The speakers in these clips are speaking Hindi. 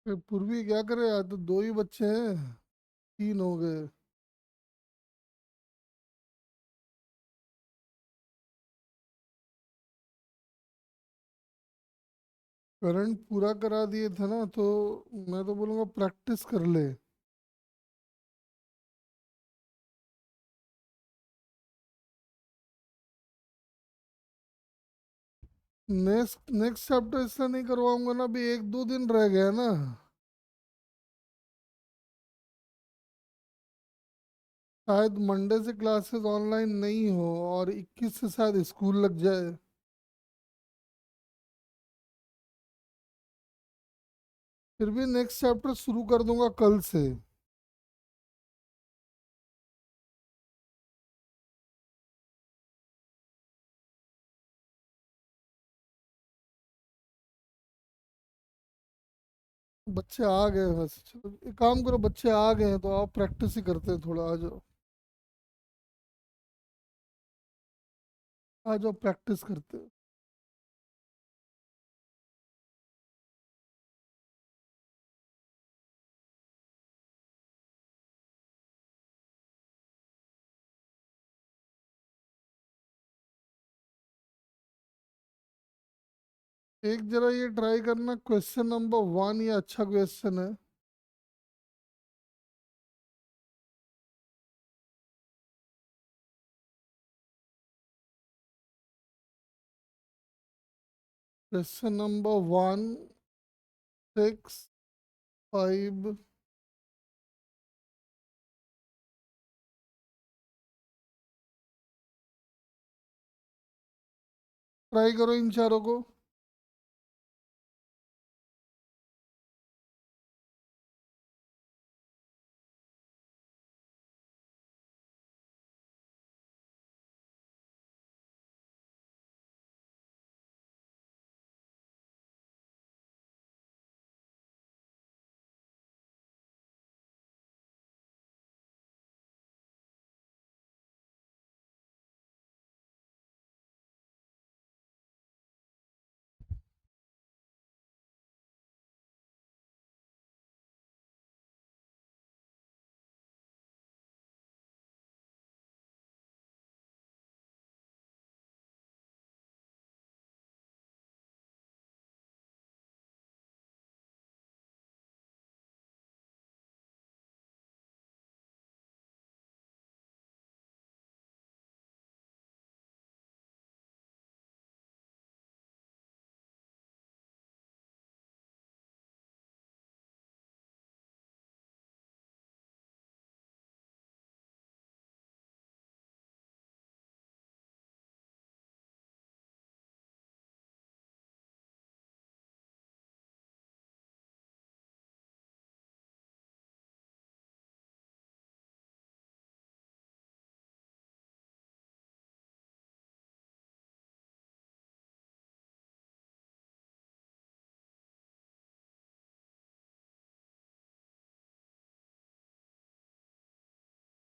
पूर्वी क्या करे, आज तो दो ही बच्चे हैं, तीन हो गए। करंट पूरा करा दिए थे ना, तो मैं तो बोलूँगा प्रैक्टिस कर ले। नेक्स्ट नेक्स्ट चैप्टर इसलिए नहीं करवाऊंगा ना, अभी एक दो दिन रह गया ना। शायद मंडे से क्लासेस ऑनलाइन नहीं हो और 21 से शायद स्कूल लग जाए। फिर भी नेक्स्ट चैप्टर शुरू कर दूंगा कल से। बच्चे आ गए वैसे, चलो एक काम करो, बच्चे आ गए हैं तो आप प्रैक्टिस ही करते हैं, थोड़ा आ जाओ। आ जाओ प्रैक्टिस करते हैं। एक जरा ये ट्राई करना, क्वेश्चन नंबर वन, ये अच्छा क्वेश्चन है। Question number one, six, five. Try करो इन चारों को।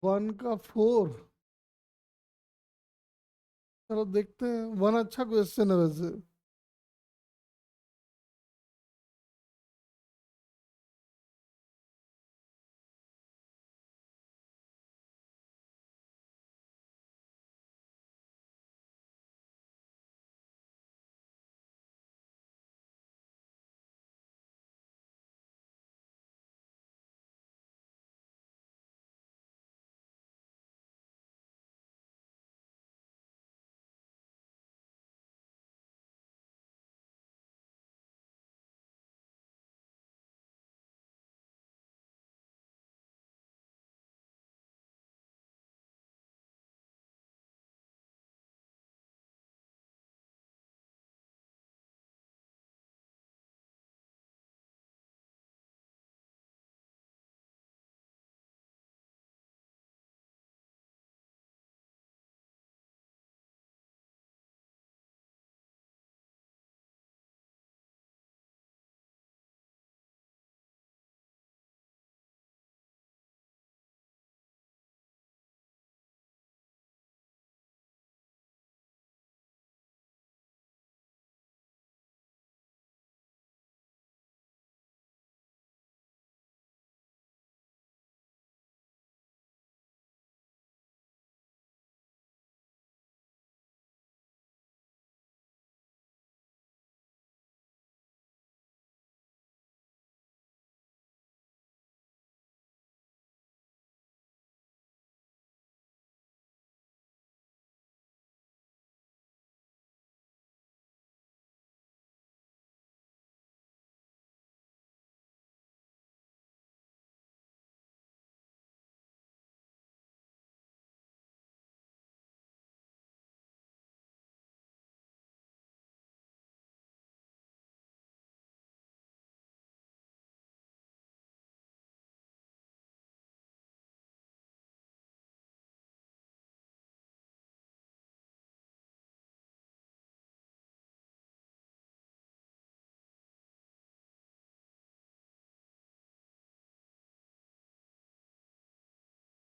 वन का फोर। चलो देखते हैं, वन अच्छा क्वेश्चन है वैसे।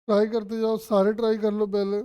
ट्राई करते जाओ, सारे ट्राई कर लो पहले।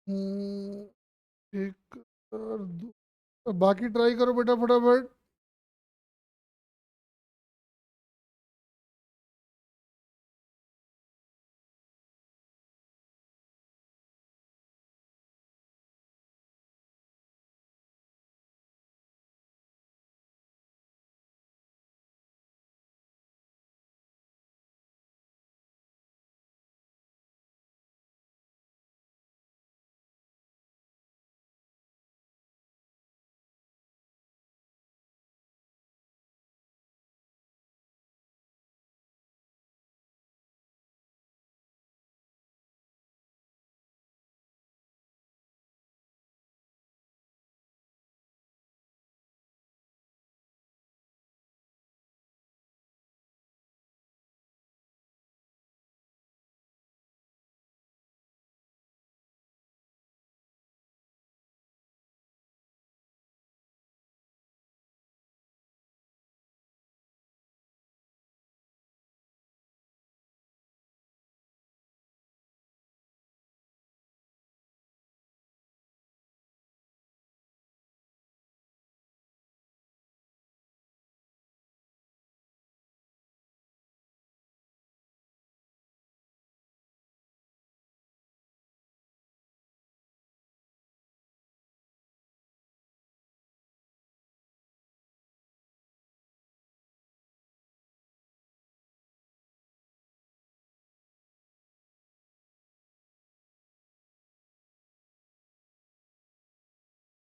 हम्म, एक और बाकी ट्राई करो बेटा फटाफट।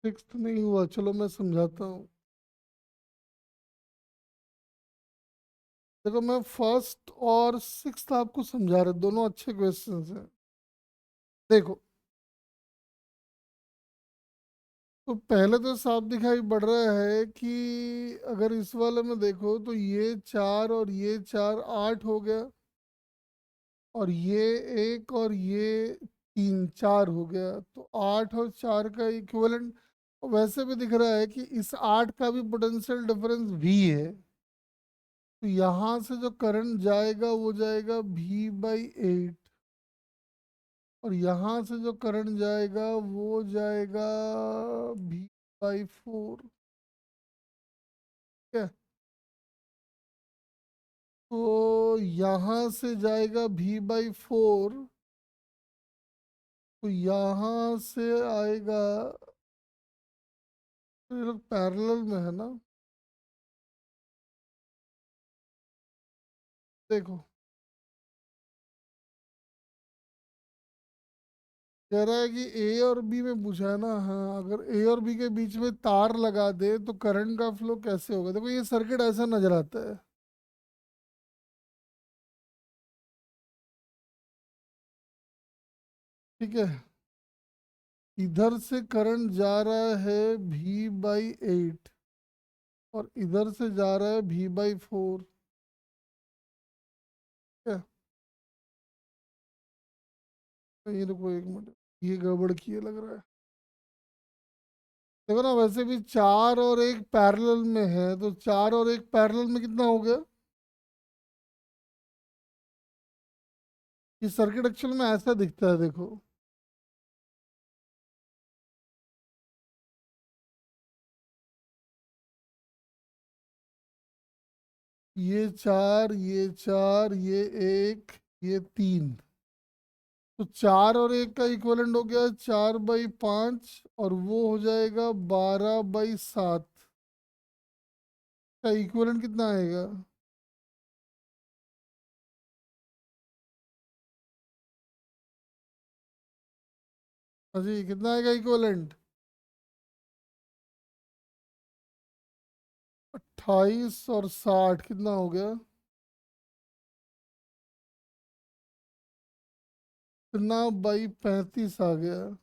सिक्स नहीं हुआ, चलो मैं समझाता हूँ। देखो मैं फर्स्ट और सिक्स्थ आपको समझा रहे, दोनों अच्छे क्वेश्चंस हैं। देखो तो पहले तो साफ दिखाई पड़ रहा है कि अगर इस वाले में देखो तो ये 4 और ये 4 8 हो गया, और ये 1 और ये 3 4 हो गया, तो 8 और 4 का इक्विवेलेंट। वैसे भी दिख रहा है कि इस 8 का भी पोटेंशियल डिफरेंस V है, तो यहाँ से जो करंट जाएगा वो जाएगा V/8, और यहाँ से जो करंट जाएगा वो जाएगा V/4। ठीक है, तो यहाँ से जाएगा V/4, तो यहाँ से आएगा, तो ये लोग पैरेलल में है ना। देखो, कह रहा है कि ए और बी में पूछा है ना। हाँ, अगर ए और बी के बीच में तार लगा दे तो करंट का फ्लो कैसे होगा। देखो ये सर्किट ऐसा नजर आता है। ठीक है, इधर से करंट जा रहा है V/8, और इधर से जा रहा है V/4। क्या, ये रुको एक मिनट, ये गड़बड़ किए लग रहा है। देखो ना, वैसे भी 4 और 1 पैरेलल में है, तो 4 और 1 पैरेलल में कितना हो गया। ये सर्किट एक्चुअल में ऐसा दिखता है, देखो। ये 4, ये 4, ये 1, ये 3, तो 4 और 1 का इक्वलेंट हो गया 4/5, और वो हो जाएगा 12/7 का इक्वलेंट कितना आएगा। अजी कितना आएगा इक्वलेंट। 28 और 60 कितना हो गया। कितना /35 आ गया।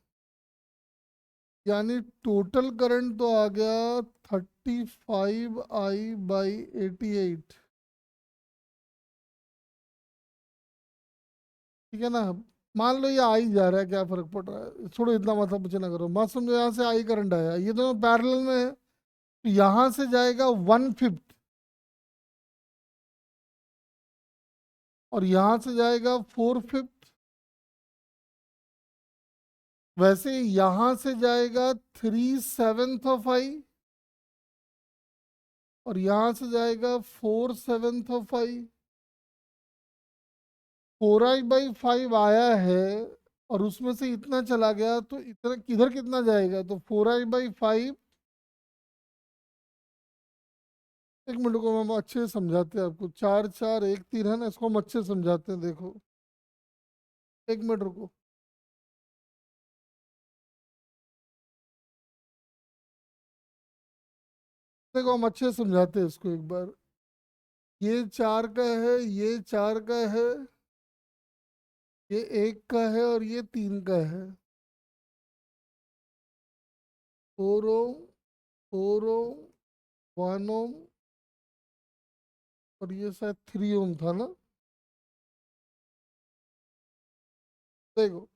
यानी टोटल करंट तो आ गया 35I/88। ठीक है ना। मान लो ये आई जा रहा है, क्या फर्क पड़ रहा है, छोड़ो इतना माथा पीछे ना करो। मत समझो, यहाँ से आई करंट आया, ये दोनों पैरेलल में है, तो यहाँ से जाएगा 1/5, और यहाँ से जाएगा 4/5। वैसे यहाँ से जाएगा 3/7 और यहाँ से जाएगा 4/7। 4I/5 आया है, और उसमें से इतना चला गया, तो इतना किधर कितना जाएगा, तो 4I/5। एक मिनट को, हम अच्छे से समझाते हैं आपको। 4 4 1 3 है ना, इसको हम अच्छे से समझाते हैं, देखो। एक मिनट रुको। देखो हम अच्छे से समझाते हैं इसको एक बार। ये 4 का है, ये 4 का है, ये 1 का है, और ये 3 का है। 4 ओम, 4 ओम, 1 ओम, और ये शायद 3 ओम था ना। देखो,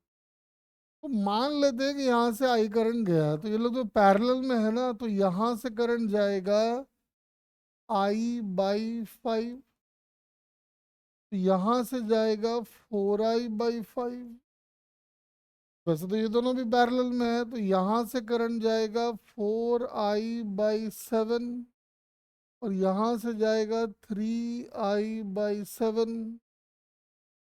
तो मान लेते हैं कि यहाँ से आई करंट गया, तो ये लोग तो पैरेलल में है ना, तो यहाँ से करंट जाएगा I/5, तो यहाँ से जाएगा 4I/5। वैसे तो ये दोनों भी पैरेलल में है, तो यहाँ से करंट जाएगा 4I/7, और यहाँ से जाएगा 3I/7।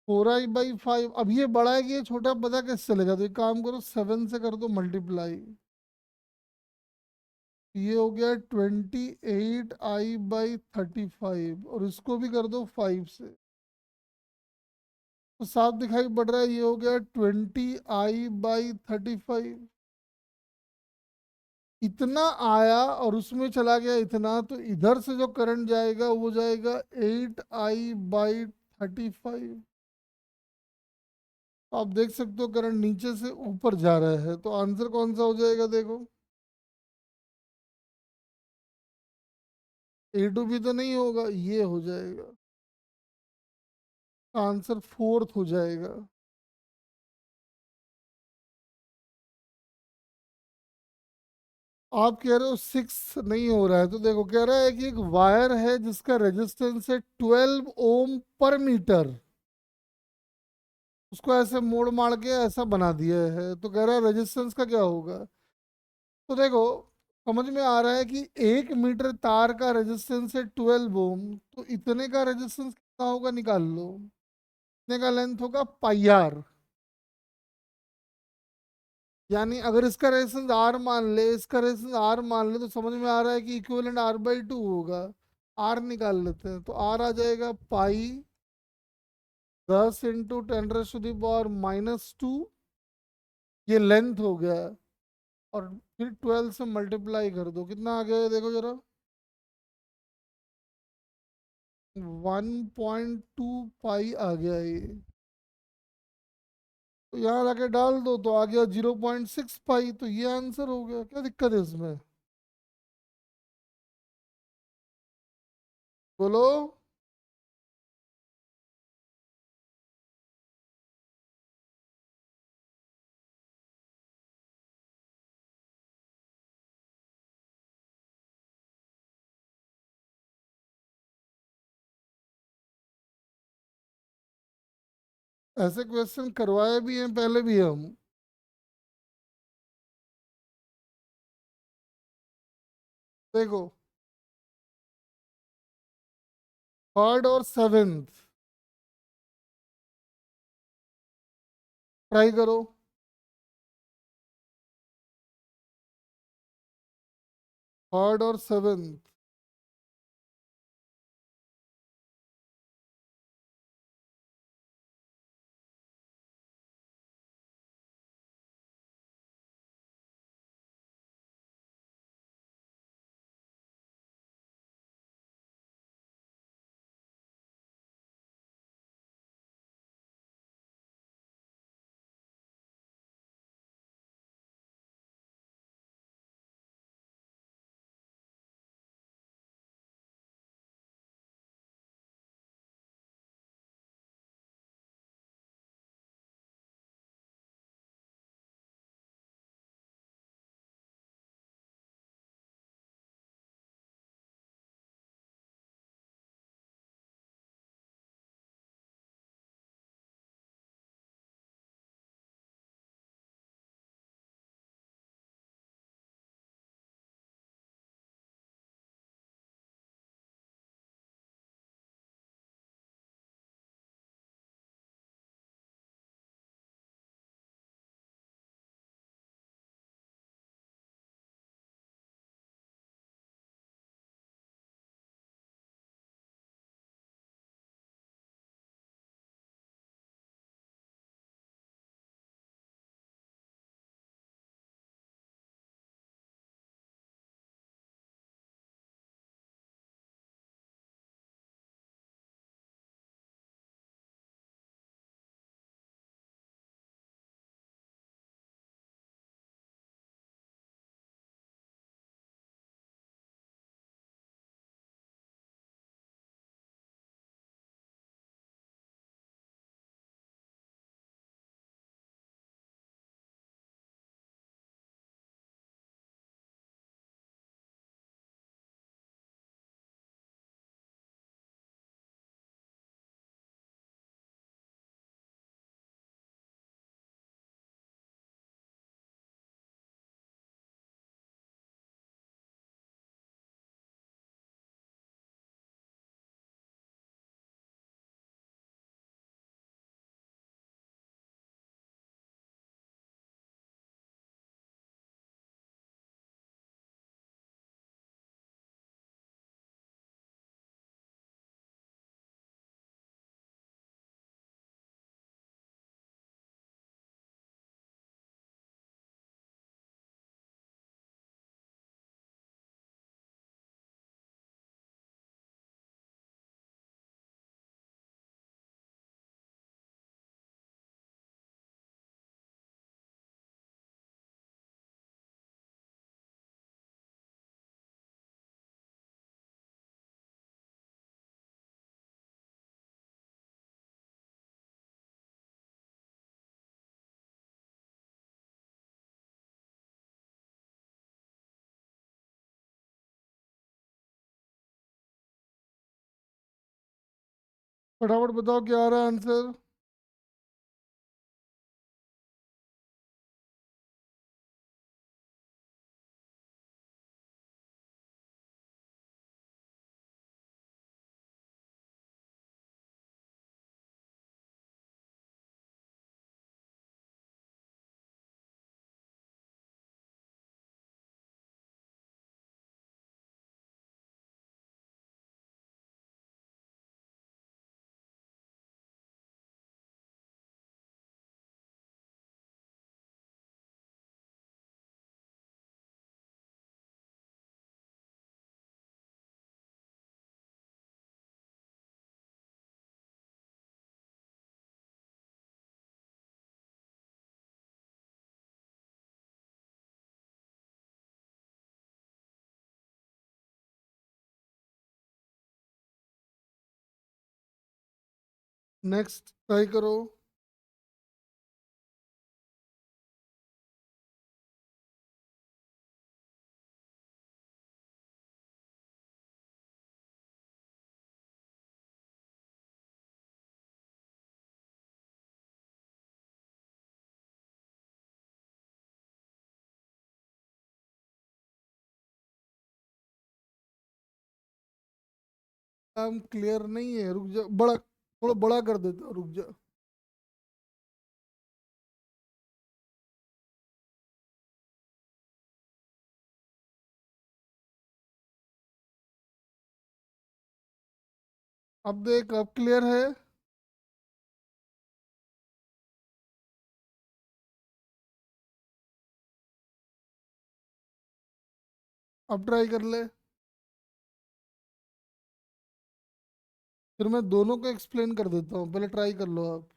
4I/5, अब ये बड़ा है कि ये छोटा, पता कैसे चलेगा। तो एक काम करो, 7 से कर दो मल्टीप्लाई, ये हो गया 28I/35, और इसको भी कर दो 5 से, तो साफ दिखाई पड़ रहा है, ये हो गया 20I/35। इतना आया और उसमें चला गया इतना, तो इधर से जो करंट जाएगा वो जाएगा 8I/35। आप देख सकते हो करंट नीचे से ऊपर जा रहा है, तो आंसर कौन सा हो जाएगा, देखो। ए टू बी तो नहीं होगा, ये हो जाएगा, आंसर फोर्थ हो जाएगा। आप कह रहे हो सिक्स नहीं हो रहा है, तो देखो कह रहा है कि एक वायर है जिसका रेजिस्टेंस है 12 ओम पर मीटर, उसको ऐसे मोड़ मार के ऐसा बना दिया है, तो कह रहा है रेजिस्टेंस का क्या होगा। तो देखो समझ में आ रहा है कि 1 मीटर तार का रेजिस्टेंस है 12 ओम, तो इतने का रेजिस्टेंस कितना होगा निकाल लो। इतने का लेंथ होगा पाई आर। यानी अगर इसका रेजिस्टेंस आर मान ले, इसका रेजिस्टेंस आर मान ले, तो समझ में आ रहा है कि इक्विवेलेंट R/2 होगा। आर निकाल लेते हैं, तो आर आ जाएगा पाई 10 × 10⁻⁻², ये लेंथ हो गया। और फिर 12 से मल्टीप्लाई कर दो, कितना आ गया है देखो जरा, 1.2 पाई आ गया ये। तो यहाँ लाके डाल दो तो आ गया 0.6 पाई, तो ये आंसर हो गया, क्या दिक्कत है इसमें, बोलो। ऐसे क्वेश्चन करवाए भी हैं पहले भी हम। देखो थर्ड और सेवेंथ ट्राई करो। थर्ड और सेवेंथ, फटाफट बताओ क्या आ रहा है आंसर। नेक्स्ट ट्राई करो। काम क्लियर नहीं है, रुक जा, बड़ा थोड़ा बड़ा कर देता हूँ, रुक जा। अब देख, अब क्लियर है। अब ट्राई कर ले। फिर मैं दोनों को एक्सप्लेन कर देता हूँ, पहले ट्राई कर लो आप।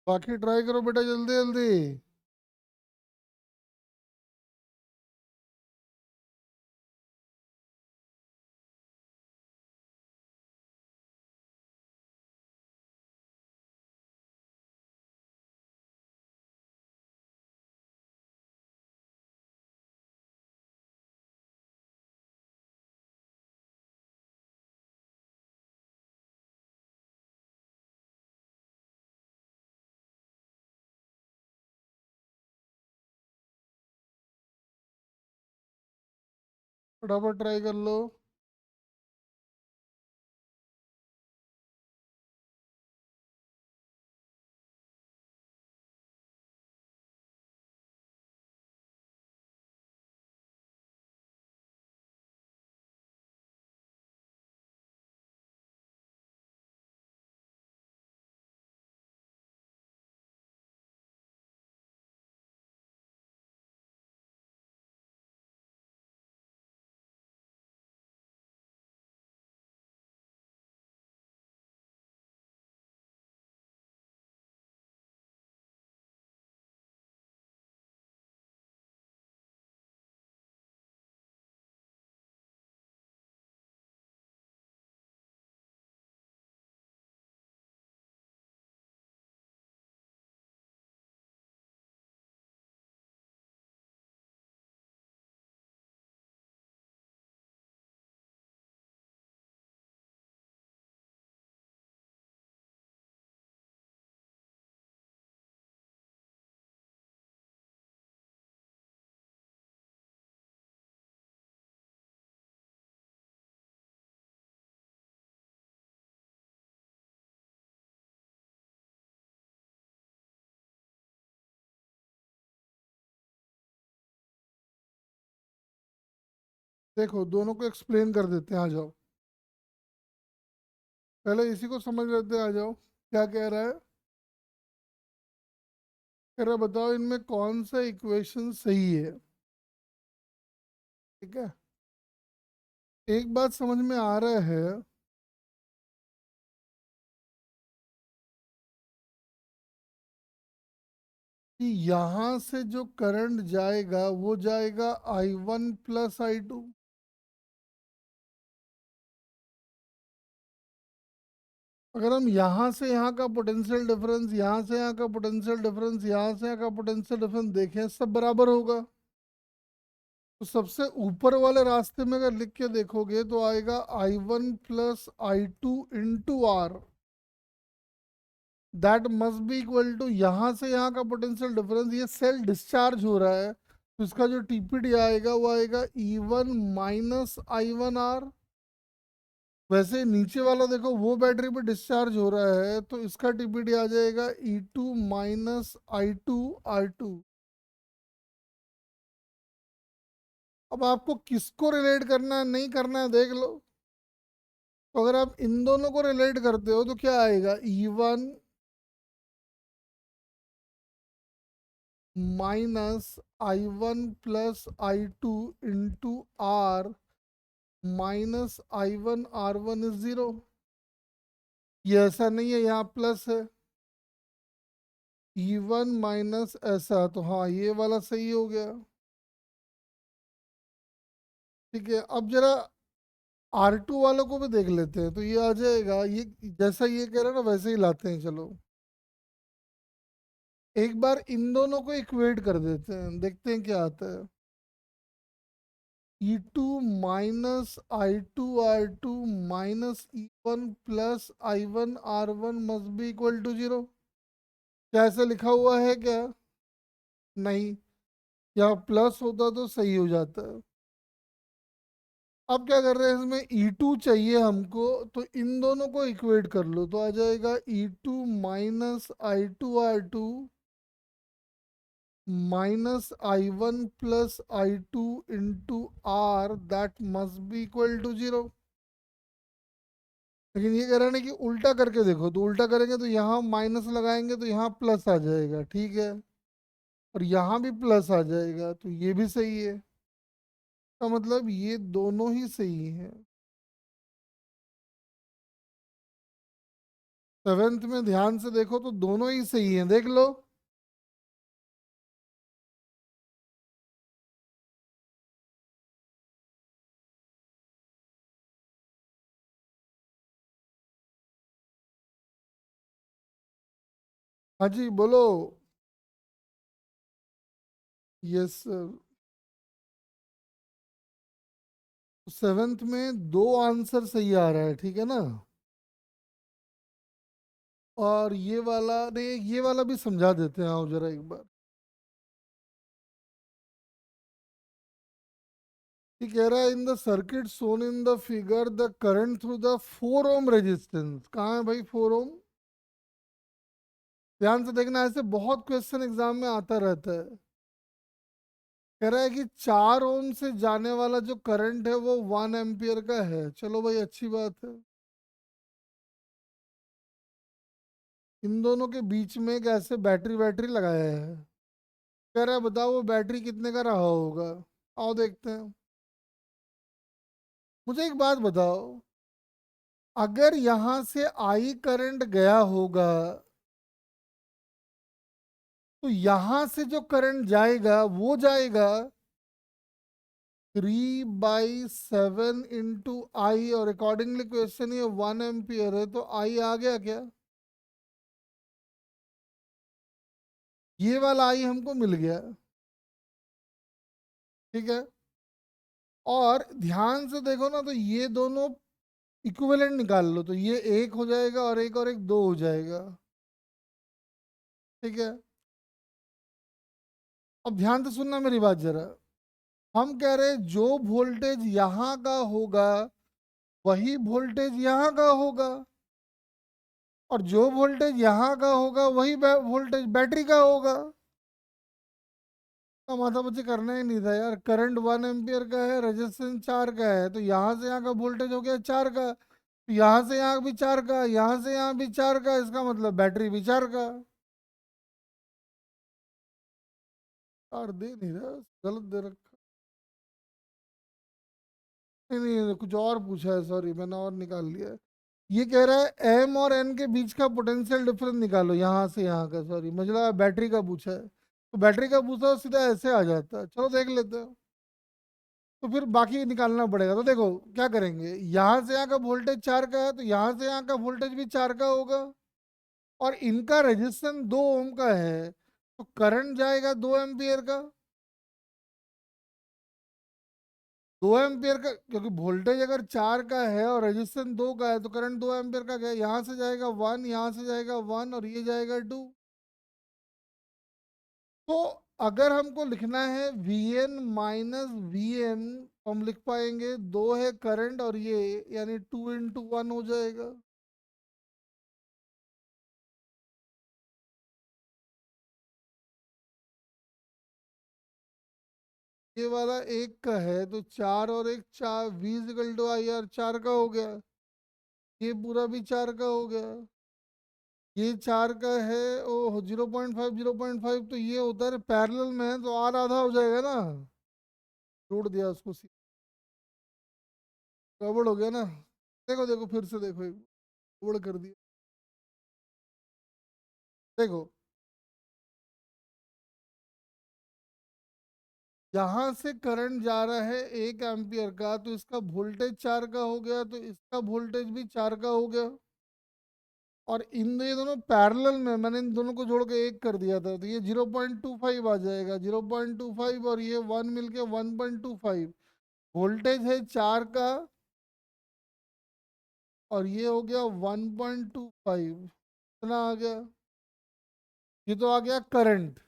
बाकी ट्राई करो बेटा, जल्दी जल्दी। फटाफट ट्राई कर लो। देखो दोनों को एक्सप्लेन कर देते हैं, आ जाओ। पहले इसी को समझ लेते हैं, आ जाओ। क्या कह रहा है? कह रहा है बताओ इनमें कौन सा इक्वेशन सही है। ठीक है। एक बात समझ में आ रहा है कि यहां से जो करंट जाएगा वो जाएगा I1 प्लस I2। अगर हम यहाँ से यहाँ का पोटेंशियल डिफरेंस, यहाँ से यहाँ का पोटेंशियल डिफरेंस, यहाँ से यहाँ का पोटेंशियल डिफरेंस देखें, सब बराबर होगा। तो सबसे ऊपर वाले रास्ते में अगर लिख के देखोगे तो आएगा I1 plus I2 into R. That must be equal to, यहाँ से यहाँ का पोटेंशियल डिफरेंस, ये सेल डिस्चार्ज हो रहा है तो इसका जो टीपीडी आएगा वो आएगा E1 माइनस I1R। वैसे नीचे वाला देखो वो बैटरी पे डिस्चार्ज हो रहा है तो इसका टीपीडी आ जाएगा E2 माइनस I2R2। अब आपको किसको रिलेट करना है नहीं करना है देख लो। तो अगर आप इन दोनों को रिलेट करते हो तो क्या आएगा, E1 minus I1 plus I2 into R minus I1R1 is zero. ये ऐसा नहीं है, यहाँ प्लस है। E1 माइनस ऐसा, तो हाँ ये वाला सही हो गया। ठीक है, अब जरा R2 वालों को भी देख लेते हैं तो ये आ जाएगा, ये जैसा ये कह रहे हैं ना वैसे ही लाते हैं, चलो। एक बार इन दोनों को इक्वेट कर देते हैं, देखते हैं क्या आता है। E2 minus I2R2 minus E1 plus I1R1 must be equal to zero. क्या ऐसा लिखा हुआ है क्या? नहीं। यहाँ प्लस होता तो सही हो जाता है। अब क्या कर रहे हैं, इसमें E2 चाहिए हमको, तो इन दोनों को इक्वेट कर लो तो आ जाएगा E2 minus I2R2 minus I1 plus I2 into R that must be equal to zero. लेकिन ये कह रहा है ना कि उल्टा करके देखो, तो उल्टा करेंगे तो यहाँ माइनस लगाएंगे तो यहाँ प्लस आ जाएगा, ठीक है। और यहाँ भी प्लस आ जाएगा तो ये भी सही है। का मतलब ये दोनों ही सही है। सेवेंथ में ध्यान से देखो तो दोनों ही सही हैं, देख लो। हाँ जी बोलो। Yes sir. सेवेंथ में दो आंसर सही आ रहा है, ठीक है ना। और ये वाला नहीं, ये वाला भी समझा देते हैं, आओ जरा एक बार। ये कह रहा है in the circuit Son in the figure the current through the 4 ohm resistance, कहाँ है भाई 4 ओम? ध्यान से देखना, ऐसे बहुत क्वेश्चन एग्जाम में आता रहता है। कह रहा है कि 4 ओम से जाने वाला जो करंट है वो 1 एम्पियर का है। चलो भाई अच्छी बात है। इन दोनों के बीच में एक ऐसे बैटरी बैटरी लगाया है। कह रहा है बताओ वो बैटरी कितने का रहा होगा। आओ देखते हैं। मुझे एक बात बताओ, अगर यहां से आई करंट गया होगा तो यहां से जो करंट जाएगा वो जाएगा 3/7 इंटू आई, और अकॉर्डिंगली क्वेश्चन ये 1 एम्पियर है, तो आई आ गया क्या? ये वाला आई हमको मिल गया। ठीक है। और ध्यान से देखो ना, तो ये दोनों इक्विवेलेंट निकाल लो, तो ये एक हो जाएगा और एक दो हो जाएगा। ठीक है। अब ध्यान से सुनना मेरी बात जरा। हम कह रहे हैं जो वोल्टेज यहाँ का होगा वही वोल्टेज यहाँ का होगा, और जो वोल्टेज यहाँ का होगा वही वोल्टेज बैटरी का होगा। तो माथा पच्ची करना ही नहीं था यार। करंट 1 एम्पियर का है, रेजिस्टेंस 4 का है, तो यहाँ से यहाँ का वोल्टेज हो गया 4 का, तो यहाँ से यहाँ भी 4 का, यहाँ से यहाँ भी 4 का, इसका मतलब बैटरी भी 4 का। यार दे नहीं रहा, गलत दे रखा। नहीं नहीं नहीं, कुछ और पूछा है, सॉरी मैंने और निकाल लिया है। ये कह रहा है एम और एन के बीच का पोटेंशियल डिफरेंस निकालो यहाँ से यहाँ का, सॉरी मुझे लगा बैटरी का पूछा है। तो बैटरी का पूछा तो सीधा ऐसे आ जाता है, चलो देख लेते हैं। तो फिर बाकी निकालना पड़ेगा। तो देखो क्या करेंगे, यहाँ से यहाँ का वोल्टेज 4 का है, तो यहाँ से यहाँ का वोल्टेज भी 4 का होगा, और इनका रेजिस्टेंस 2 ओम का है, तो करंट जाएगा 2 एम्पियर का। 2 एम्पियर का, क्योंकि वोल्टेज अगर 4 का है और रेजिस्टेंस 2 का है, तो करंट 2 एम्पियर का क्या है? यहाँ से जाएगा 1, यहाँ से जाएगा 1, और ये जाएगा 2। तो अगर हमको लिखना है V N minus V M, तो हम लिख पाएंगे दो है करंट और ये, यानी 2 इंटू 1 हो जाएगा। ये वाला एक का है, तो 4 और एक 4, V equal to I R, 4 का हो गया। ये पूरा भी 4 का हो गया। ये 4 का है। ओ 0.5 0.5, तो ये उधर पैरेलल में है, तो आर आधा हो जाएगा ना। जोड़ दिया उसको, गड़बड़ हो गया ना। देखो देखो फिर से देखो, एक गड़बड़ कर दिया। देखो, यहाँ से करंट जा रहा है 1 एम्पियर का, तो इसका वोल्टेज 4 का हो गया, तो इसका वोल्टेज भी 4 का हो गया। और इन ये दोनों पैरेलल में, मैंने इन दोनों को जोड़ के एक कर दिया था, तो ये 0.25 आ जाएगा, 0.25 और ये 1 मिलके 1.25। वोल्टेज है 4 का, और ये हो गया 1.25। इतना आ गया। ये तो आ गया करंट।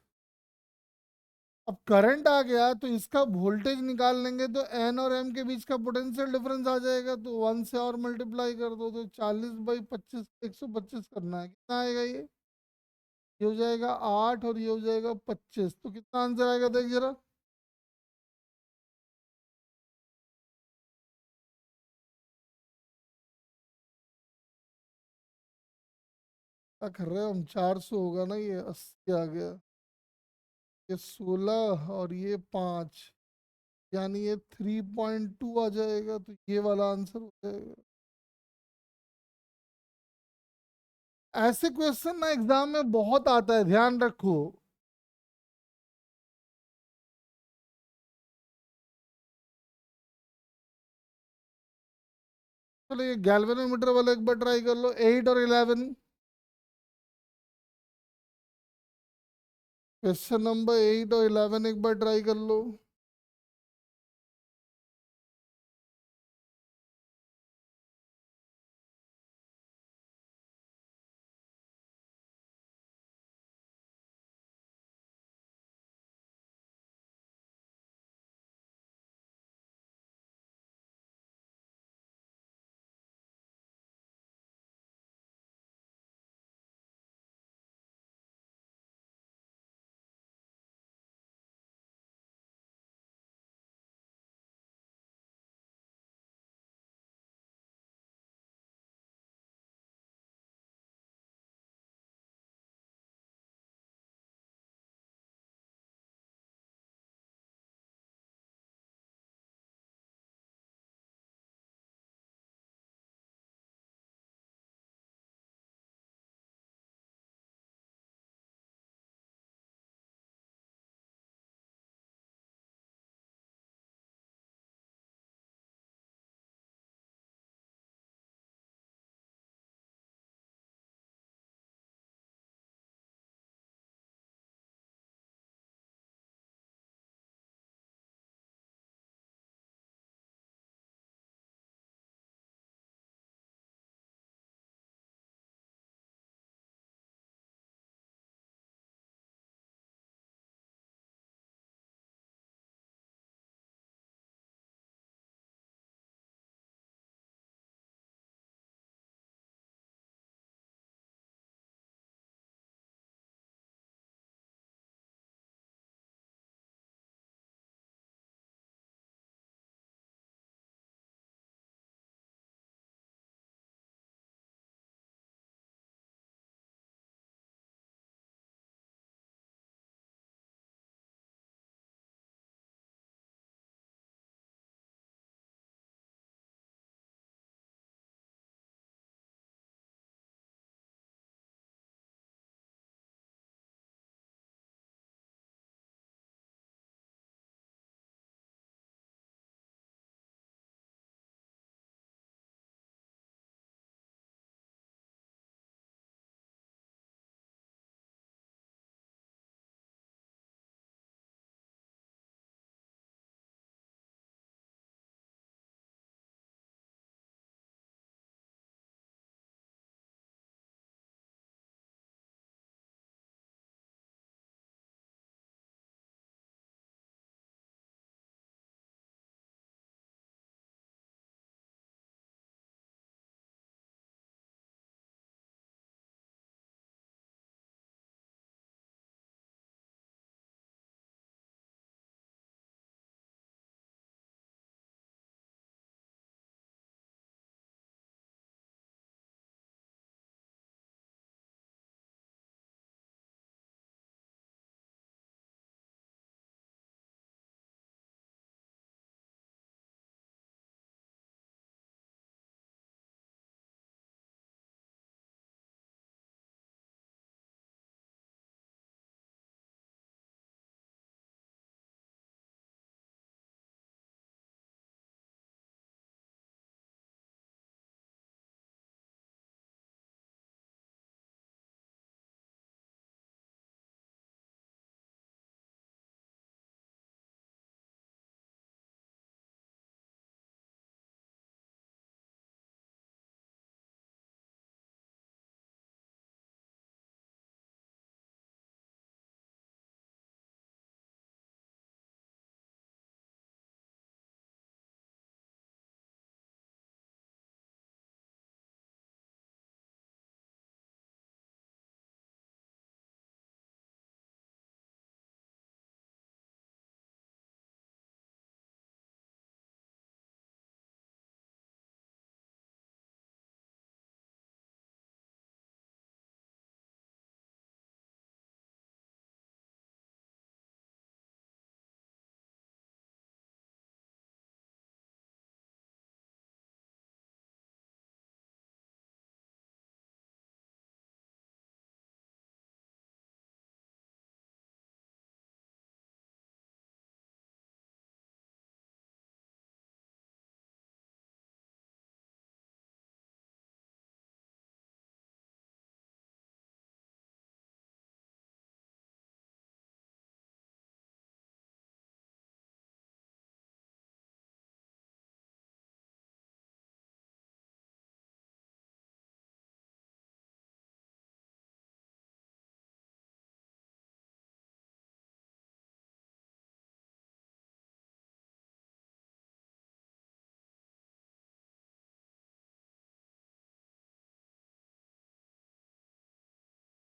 अब करंट आ गया तो इसका वोल्टेज निकाल लेंगे, तो एन और एम के बीच का पोटेंशियल डिफरेंस आ जाएगा, तो 1 से और मल्टीप्लाई कर दो, तो 40/25, 125 करना है, कितना आएगा ये हो जाएगा 8 और ये हो जाएगा 25, तो कितना आंसर आएगा देख जरा। क्या कर रहे हो हम, 400 होगा ना, ये 80 आ गया। ये 16 और ये 5, यानी ये 3.2 आ जाएगा, तो ये वाला आंसर हो जाएगा। ऐसे क्वेश्चन ना एग्जाम में बहुत आता है, ध्यान रखो। चलो ये गैल्वेनोमीटर वाला एक बार ट्राई कर लो, 8 और 11। क्वेश्चन नंबर 8 और 11 एक बार ट्राई कर लो।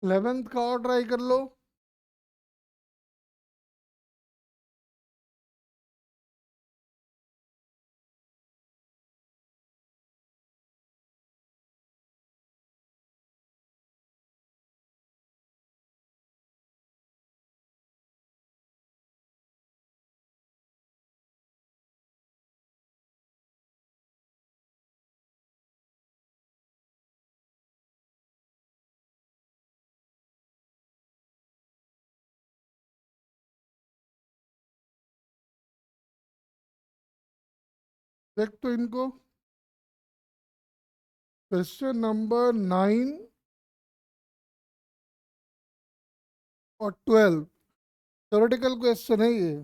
11th का और ट्राई कर लो। देख तो इनको, क्वेश्चन नंबर 9 और 12 थ्योरेटिकल क्वेश्चन है ये।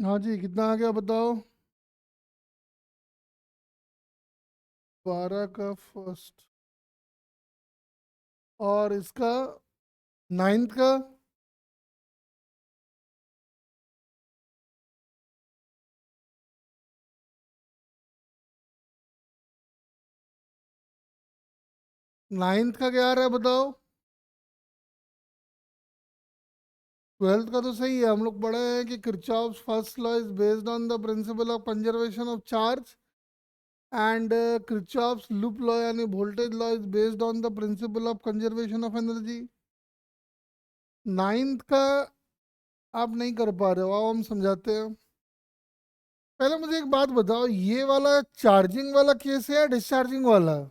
हाँ जी, कितना आ गया बताओ। 12 का फर्स्ट, और इसका नाइन्थ का। नाइन्थ का क्या आ रहा है बताओ। ट्वेल्थ का तो सही है, हम लोग पढ़े हैं कि Kirchhoff's first law is based on the principle of conservation of charge, and Kirchhoff's loop law यानी voltage law is based on the principle of conservation of energy. Ninth का आप नहीं कर पा रहे हो, आओ हम समझाते हैं। पहले मुझे एक बात बताओ, ये वाला चार्जिंग वाला केस है या डिस्चार्जिंग वाला।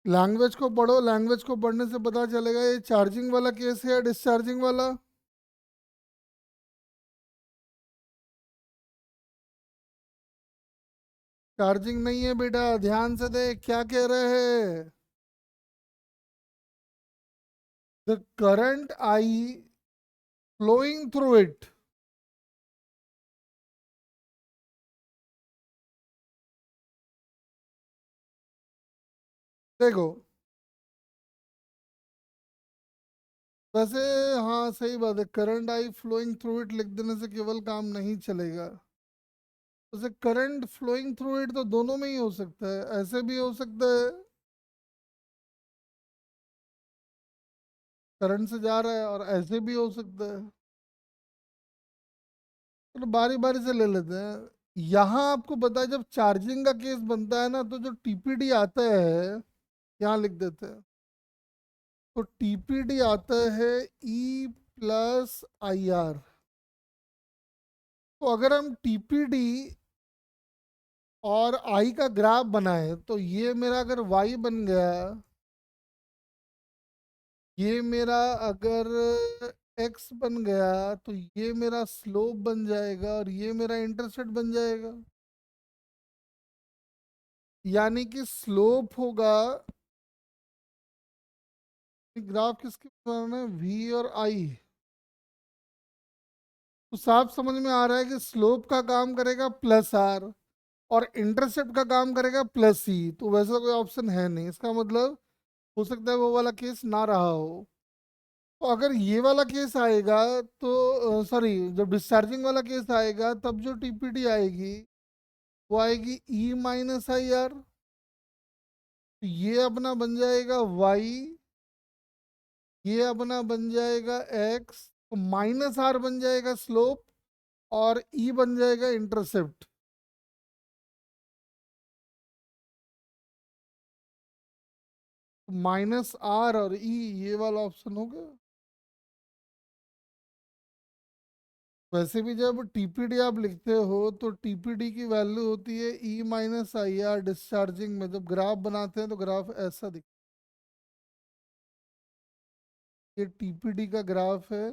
लैंग्वेज को पढ़ो, लैंग्वेज को पढ़ने से पता चलेगा ये चार्जिंग वाला केस है या डिस्चार्जिंग वाला। चार्जिंग नहीं है बेटा, ध्यान से देख क्या कह रहे हैं। The current I flowing through it. देखो, वैसे हाँ सही बात है, current I flowing through it लिख देने से केवल काम नहीं चलेगा। वैसे करंट फ्लोइंग थ्रू इट तो दोनों में ही हो सकता है, ऐसे भी हो सकता है करंट से जा रहा है, और ऐसे भी हो सकता है। चलो बारी बारी से ले लेते हैं। यहाँ आपको पता है जब चार्जिंग का केस बनता है ना, तो जो टीपीडी आता है, यहाँ लिख देते हैं। तो टीपीडी आता है ई प्लस आई आर। तो अगर हम टीपीडी और आई का ग्राफ बनाए, तो ये मेरा अगर वाई बन गया, ये मेरा अगर एक्स बन गया, तो ये मेरा स्लोप बन जाएगा और ये मेरा इंटरसेप्ट बन जाएगा। यानी कि स्लोप होगा, ग्राफ किसके बनाना है, वी और आई। तो साफ समझ में आ रहा है कि स्लोप का काम करेगा प्लस आर, और इंटरसेप्ट का काम करेगा प्लस सी। तो वैसा कोई ऑप्शन है नहीं, इसका मतलब हो सकता है वो वाला केस ना रहा हो। तो अगर ये वाला केस आएगा, तो सॉरी, जब डिस्चार्जिंग वाला केस आएगा तब जो टीपीडी आएगी वो आएगी ई माइनस आई आर। तो ये अपना बन जाएगा वाई, ये अपना बन जाएगा एक्स, तो माइनस आर बन जाएगा स्लोप, और ई बन जाएगा इंटरसेप्ट। माइनस आर और ई, ये वाला ऑप्शन हो गया। वैसे भी जब टीपीडी आप लिखते हो तो टीपीडी की वैल्यू होती है E minus I R. Discharging में जब ग्राफ बनाते हैं तो ग्राफ ऐसा दिख, ये टीपीडी का ग्राफ है,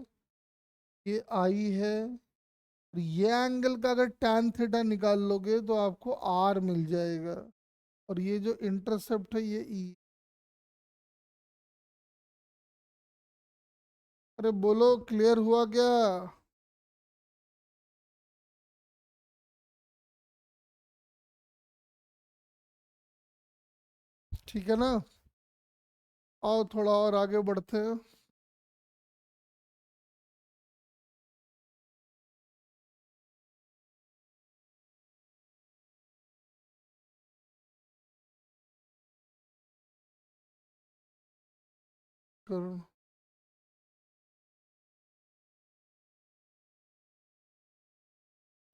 ये आई है, और ये एंगल का अगर tan थीटा निकाल लोगे तो आपको आर मिल जाएगा, और ये जो इंटरसेप्ट है ये ई। अरे बोलो, क्लियर हुआ क्या। ठीक है ना। आओ थोड़ा और आगे बढ़ते हैं।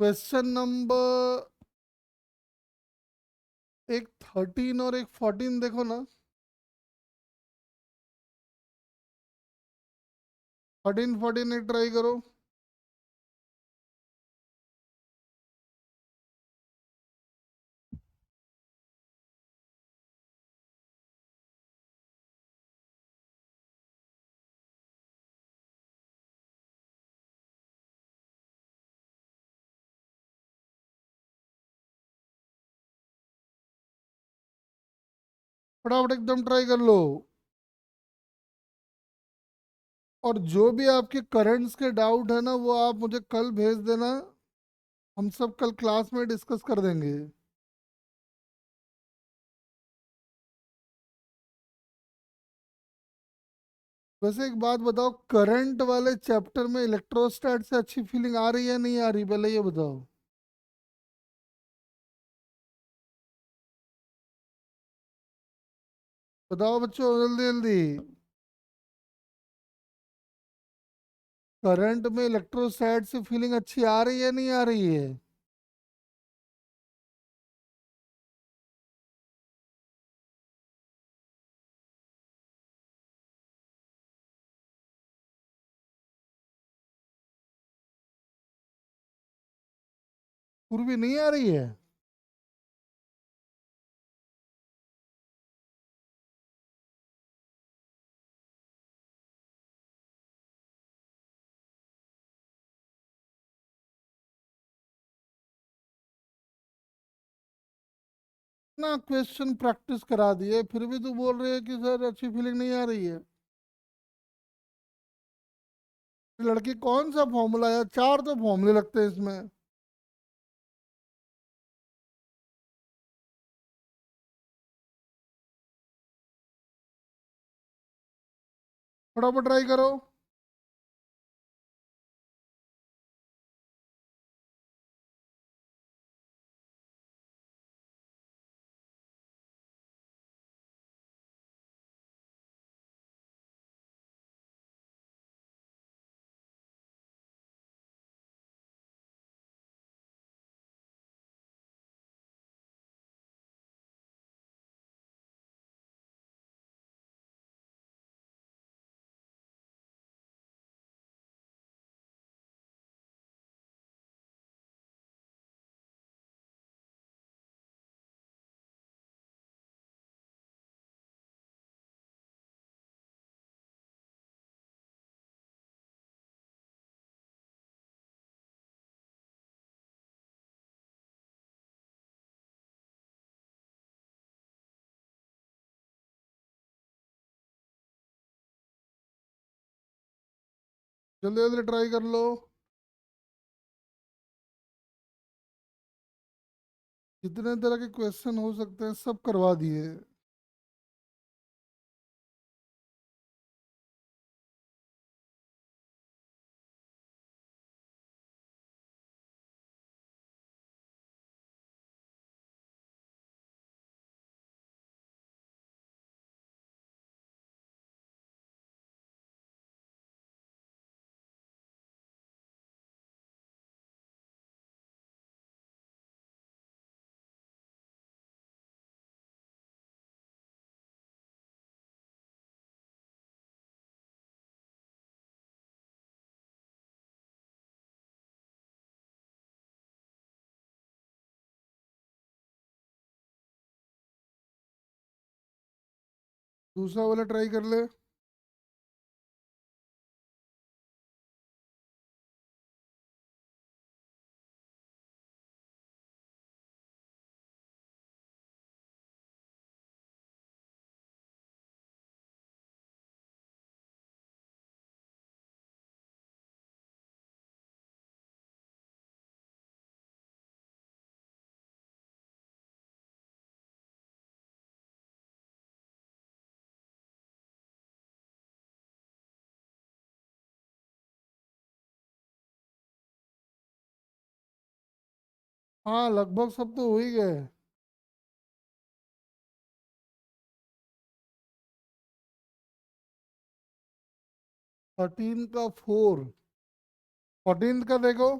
क्वेश्चन नंबर एक 13 और एक 14 देखो ना। 13 14 एक ट्राई करो। फटाफट एकदम ट्राई कर लो। और जो भी आपके करंट्स के डाउट है ना, वो आप मुझे कल भेज देना। हम सब कल क्लास में डिस्कस कर देंगे। वैसे एक बात बताओ, करंट वाले चैप्टर में इलेक्ट्रोस्टैट से अच्छी फीलिंग आ रही है नहीं आ रही, पहले ये बताओ। बताओ बच्चों, जल्दी जल्दी। करंट में इलेक्ट्रोस्टैट से फीलिंग अच्छी आ रही है नहीं आ रही है? फिर भी नहीं आ रही है? ना क्वेश्चन प्रैक्टिस करा दिए, फिर भी तू बोल रही है कि सर अच्छी फीलिंग नहीं आ रही है। लड़की कौन सा फॉर्मूला है? चार तो फॉर्मूले लगते हैं इसमें। फटाफट ट्राई करो। जल्दी जल्दी ट्राई कर लो। जितने तरह के क्वेश्चन हो सकते हैं सब करवा दिए। दूसरा वाला ट्राई कर ले। हाँ, लगभग सब तो हो ही गए। 13 का 4। 14 का देखो।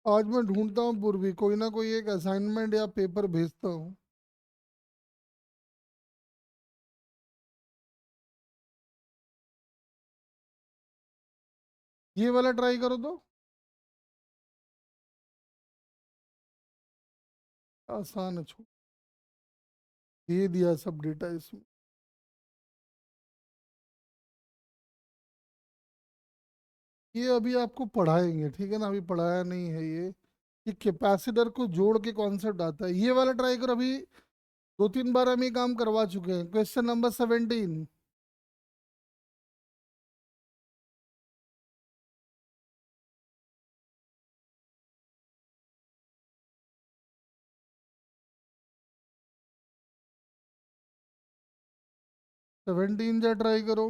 आज मैं ढूंढता हूँ पूर्वी, कोई ना कोई एक असाइनमेंट या पेपर भेजता हूँ। ये वाला ट्राई करो तो। आसान है, छो दे दिया सब डेटा इसमें। ये अभी आपको पढ़ाएंगे, ठीक है ना, अभी पढ़ाया नहीं है ये कैपेसिटर को जोड़ के कॉन्सेप्ट आता है। ये वाला ट्राई करो, अभी 2-3 बार हम ये काम करवा चुके हैं। Question number 17। 17 जा ट्राई करो।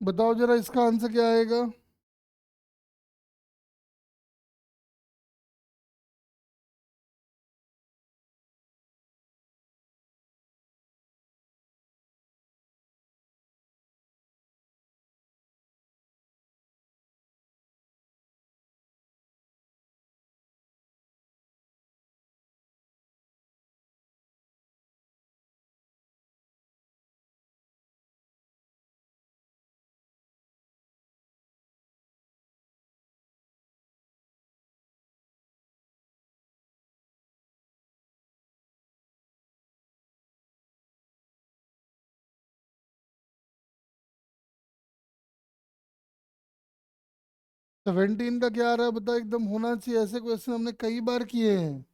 बताओ जरा इसका आंसर क्या आएगा। सेवनटीन का क्या आ रहा है बता, एकदम होना चाहिए, ऐसे क्वेश्चन हमने कई बार किए हैं।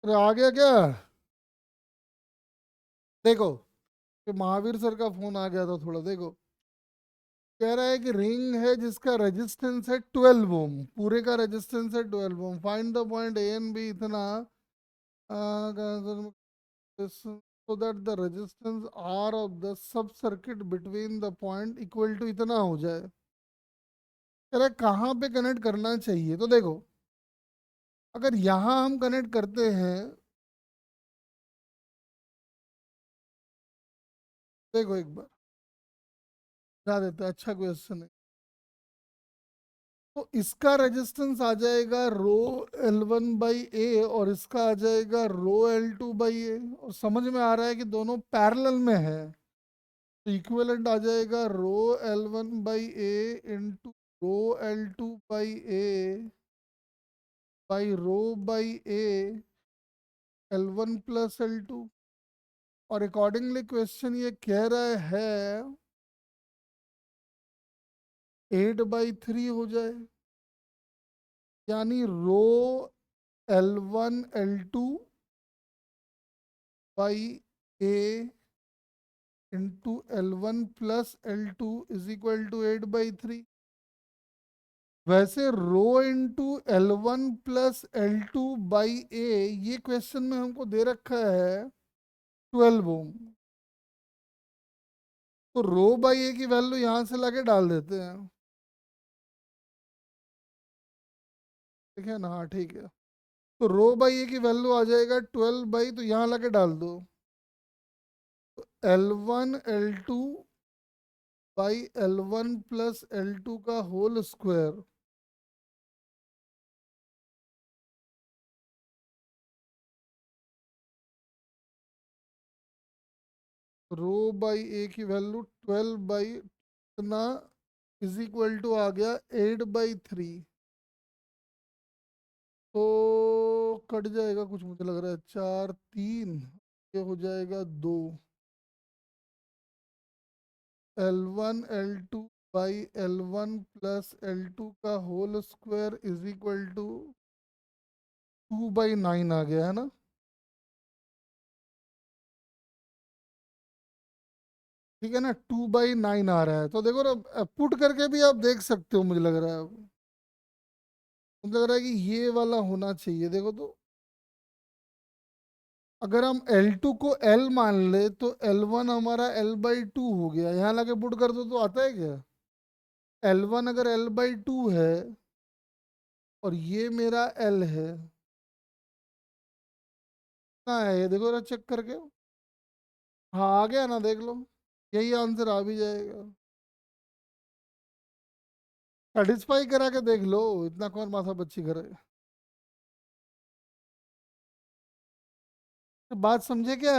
अरे आ गया क्या? देखो, ये महावीर सर का फोन आ गया था थोड़ा, देखो। कह रहा है कि रिंग है जिसका रेजिस्टेंस है 12 ओम, पूरे का रेजिस्टेंस है 12 ohm, find the point A and B इतना, so that the resistance R of the sub circuit between the point equal to इतना हो जाए। कह रहा है कहाँ पे कनेक्ट करना चाहिए, तो देखो, अगर यहाँ हम कनेक्ट करते हैं, देखो एक बार बता देते हैं, अच्छा क्वेश्चन है। तो इसका रेजिस्टेंस आ जाएगा रो L1/A, और इसका आ जाएगा रो L2/A, और समझ में आ रहा है कि दोनों पैरेलल में है, तो इक्विवेलेंट आ जाएगा रो L1/A into rho L2/A by rho by A L1 + L2। और अकॉर्डिंगली क्वेश्चन ये कह रहा है 8/3 हो जाए, यानी rho L1 L2/A into L1 + L2 is equal to 8/3। वैसे रो इंटू L1 + L2/A, ये क्वेश्चन में हमको दे रखा है 12 ओम। तो रो बाई ए की वैल्यू यहां से लाके डाल देते हैं, ठीक है ना? हाँ ठीक है। तो रो बाई ए की वैल्यू आ जाएगा 12, तो यहाँ लाके डाल दो, L1 L2/L1 + L2 का होल स्क्वायर, रो बाई ए की वैल्यू 12 इतना इज इक्वल टू आ गया 8/3। तो कट जाएगा कुछ, मुझे लग रहा है 4 3, ये हो जाएगा 2। L1 L2/L1 + L2 का whole square is equal to 2/9 आ गया है ना? ठीक है ना, 2/9 आ रहा है। तो देखो ना, पुट करके भी आप देख सकते हो, मुझे लग रहा है अब, मुझे लग रहा है कि ये वाला होना चाहिए। देखो तो, अगर हम L2 को L मान ले तो L1 हमारा L/2 हो गया, यहाँ लाके पुट कर दो तो आता है क्या? L1 अगर L/2 है और ये मेरा L है, ना है ये, देखो ना चेक करके। हाँ आ गया ना, देख लो, यही आंसर आ भी जाएगा। सेटिस्फाई करा के देख लो, इतना कौन माथा बच्ची करे। तो बात समझे क्या?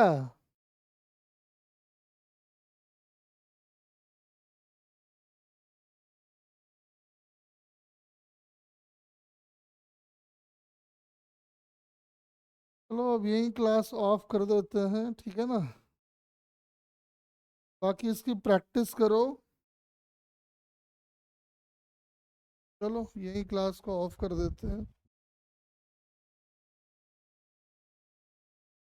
चलो अब यही क्लास ऑफ कर देते हैं, ठीक है ना? बाकी इसकी प्रैक्टिस करो। चलो यही क्लास को ऑफ कर देते हैं।